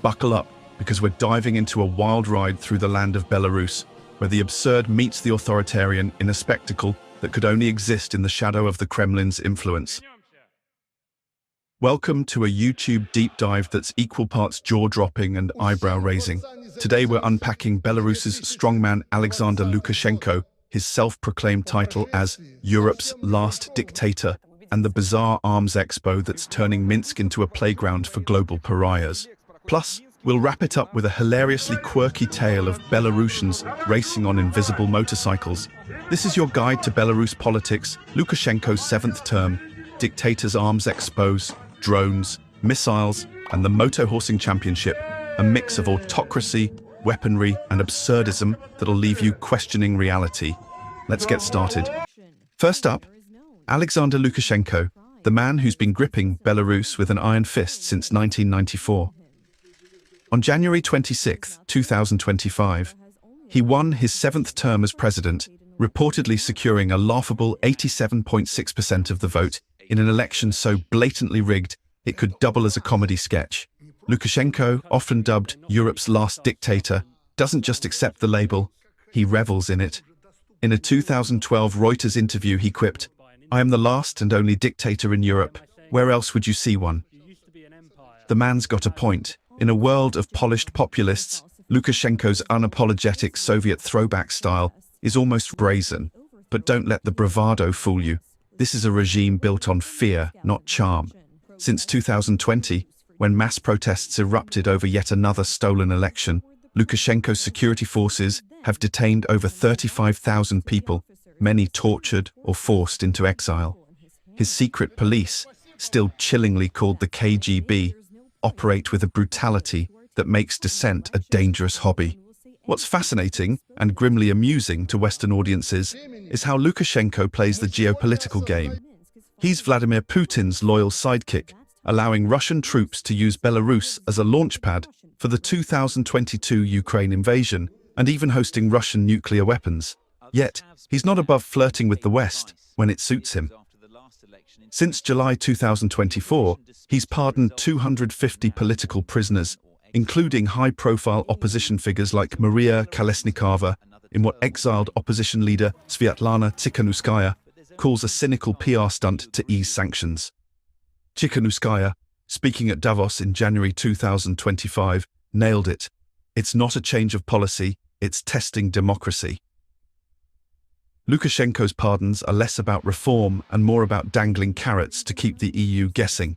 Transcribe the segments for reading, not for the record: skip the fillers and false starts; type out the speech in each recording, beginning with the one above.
Buckle up, because we're diving into a wild ride through the land of Belarus, where the absurd meets the authoritarian in a spectacle that could only exist in the shadow of the Kremlin's influence. Welcome to a YouTube deep dive that's equal parts jaw-dropping and eyebrow-raising. Today we're unpacking Belarus's strongman Alexander Lukashenko, his self-proclaimed title as Europe's last dictator, and the bizarre arms expo that's turning Minsk into a playground for global pariahs. Plus, we'll wrap it up with a hilariously quirky tale of Belarusians racing on invisible motorcycles. This is your guide to Belarus politics, Lukashenko's 7th term, Dictators arms expos, drones, missiles, and the motor-horsing championship, a mix of autocracy, weaponry, and absurdism that'll leave you questioning reality. Let's get started. First up, Alexander Lukashenko, the man who's been gripping Belarus with an iron fist since 1994. On January 26, 2025, he won his 7th term as president, reportedly securing a laughable 87.6% of the vote in an election so blatantly rigged it could double as a comedy sketch. Lukashenko, often dubbed Europe's last dictator, doesn't just accept the label, he revels in it. In a 2012 Reuters interview, he quipped, "I am the last and only dictator in Europe. Where else would you see one?" The man's got a point. In a world of polished populists, Lukashenko's unapologetic Soviet throwback style is almost brazen. But don't let the bravado fool you. This is a regime built on fear, not charm. Since 2020, when mass protests erupted over yet another stolen election, Lukashenko's security forces have detained over 35,000 people, many tortured or forced into exile. His secret police, still chillingly called the KGB, operate with a brutality that makes dissent a dangerous hobby. What's fascinating and grimly amusing to Western audiences is how Lukashenko plays the geopolitical game. He's Vladimir Putin's loyal sidekick, allowing Russian troops to use Belarus as a launchpad for the 2022 Ukraine invasion and even hosting Russian nuclear weapons. Yet, he's not above flirting with the West when it suits him. Since July 2024, he's pardoned 250 political prisoners, including high-profile opposition figures like Maria Kolesnikova, in what exiled opposition leader Sviatlana Tsikhanouskaya calls a cynical PR stunt to ease sanctions. Tsikhanouskaya, speaking at Davos in January 2025, nailed it. It's not a change of policy, it's testing democracy. Lukashenko's pardons are less about reform and more about dangling carrots to keep the EU guessing.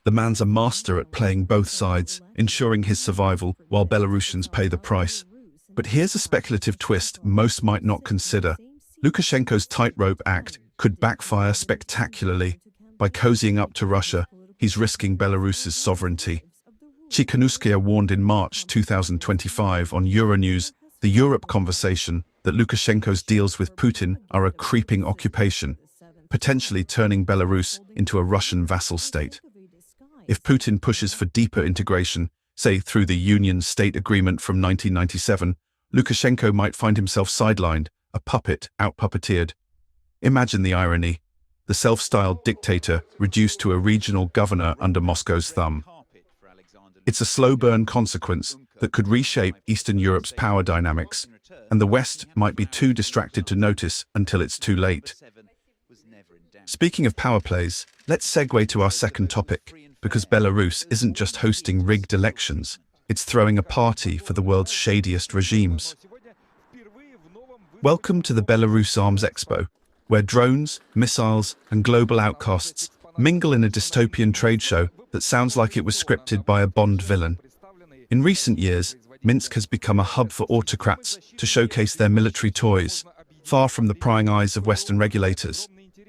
The man's a master at playing both sides, ensuring his survival while Belarusians pay the price. But here's a speculative twist most might not consider. Lukashenko's tightrope act could backfire spectacularly. By cozying up to Russia, he's risking Belarus's sovereignty. Tsikhanouskaya warned in March 2025 on Euronews, the Europe conversation, that Lukashenko's deals with Putin are a creeping occupation, potentially turning Belarus into a Russian vassal state. If Putin pushes for deeper integration, say through the Union State Agreement from 1997, Lukashenko might find himself sidelined, a puppet out-puppeteered. Imagine the irony. The self-styled dictator reduced to a regional governor under Moscow's thumb. It's a slow-burn consequence that could reshape Eastern Europe's power dynamics, and the West might be too distracted to notice until it's too late. Speaking of power plays, let's segue to our second topic, because Belarus isn't just hosting rigged elections, it's throwing a party for the world's shadiest regimes. Welcome to the Belarus Arms Expo, where drones, missiles, and global outcasts mingle in a dystopian trade show that sounds like it was scripted by a Bond villain. In recent years, Minsk has become a hub for autocrats to showcase their military toys, far from the prying eyes of Western regulators.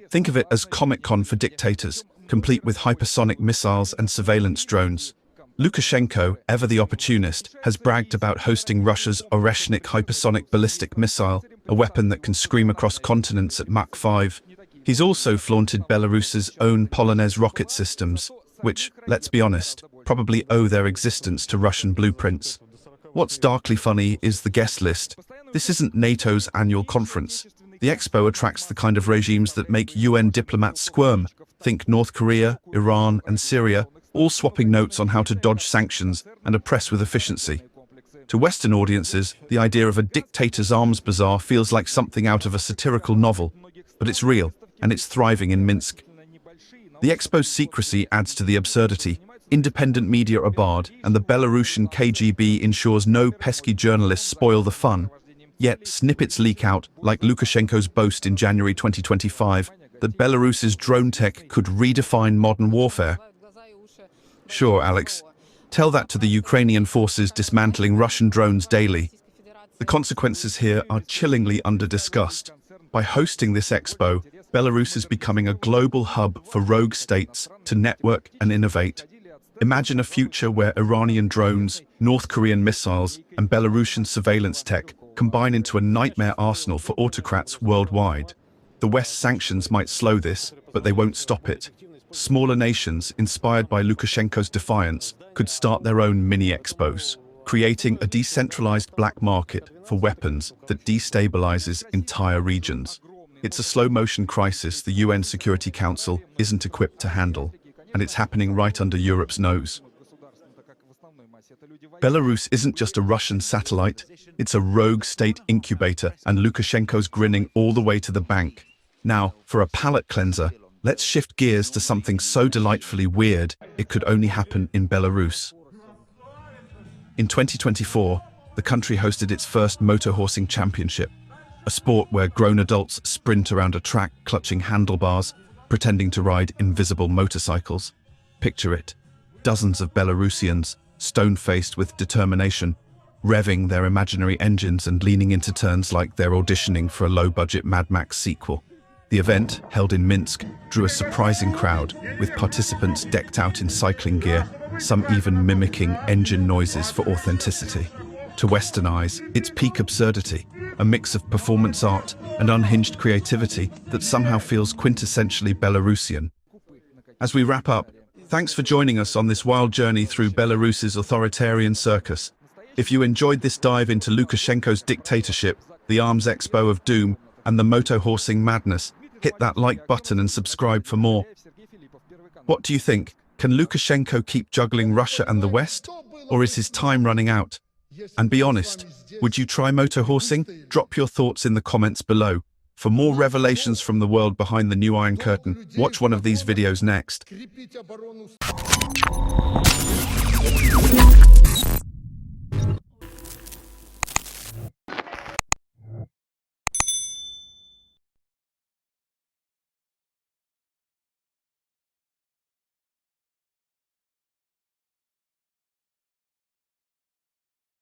Think of it as Comic-Con for dictators, complete with hypersonic missiles and surveillance drones. Lukashenko, ever the opportunist, has bragged about hosting Russia's Oreshnik hypersonic ballistic missile, a weapon that can scream across continents at Mach 5. He's also flaunted Belarus's own Polonaise rocket systems, which, let's be honest, probably owe their existence to Russian blueprints. What's darkly funny is the guest list. This isn't NATO's annual conference. The Expo attracts the kind of regimes that make UN diplomats squirm. Think North Korea, Iran, and Syria, all swapping notes on how to dodge sanctions and oppress with efficiency. To Western audiences, the idea of a dictator's arms bazaar feels like something out of a satirical novel, but it's real, and it's thriving in Minsk. The Expo's secrecy adds to the absurdity. Independent media are barred, and the Belarusian KGB ensures no pesky journalists spoil the fun. Yet, snippets leak out, like Lukashenko's boast in January 2025, that Belarus's drone tech could redefine modern warfare. Sure, Alex. Tell that to the Ukrainian forces dismantling Russian drones daily. The consequences here are chillingly under-discussed. By hosting this expo, Belarus is becoming a global hub for rogue states to network and innovate. Imagine a future where Iranian drones, North Korean missiles, and Belarusian surveillance tech combine into a nightmare arsenal for autocrats worldwide. The West's sanctions might slow this, but they won't stop it. Smaller nations, inspired by Lukashenko's defiance, could start their own mini-expos, creating a decentralized black market for weapons that destabilizes entire regions. It's a slow-motion crisis the UN Security Council isn't equipped to handle, and it's happening right under Europe's nose. Belarus isn't just a Russian satellite, it's a rogue state incubator, and Lukashenko's grinning all the way to the bank. Now, for a palate cleanser, let's shift gears to something so delightfully weird it could only happen in Belarus. In 2024, the country hosted its first motorhorsing championship, a sport where grown adults sprint around a track clutching handlebars, pretending to ride invisible motorcycles. Picture it, dozens of Belarusians, stone-faced with determination, revving their imaginary engines and leaning into turns like they're auditioning for a low-budget Mad Max sequel. The event, held in Minsk, drew a surprising crowd, with participants decked out in cycling gear, some even mimicking engine noises for authenticity. To Western eyes, it's peak absurdity, a mix of performance art and unhinged creativity that somehow feels quintessentially Belarusian. As we wrap up, thanks for joining us on this wild journey through Belarus's authoritarian circus. If you enjoyed this dive into Lukashenko's dictatorship, the Arms Expo of Doom, and the motor-horsing madness, hit that like button and subscribe for more. What do you think? Can Lukashenko keep juggling Russia and the West? Or is his time running out? And be honest, would you try motor-horsing? Drop your thoughts in the comments below. For more revelations from the world behind the new Iron Curtain, watch one of these videos next.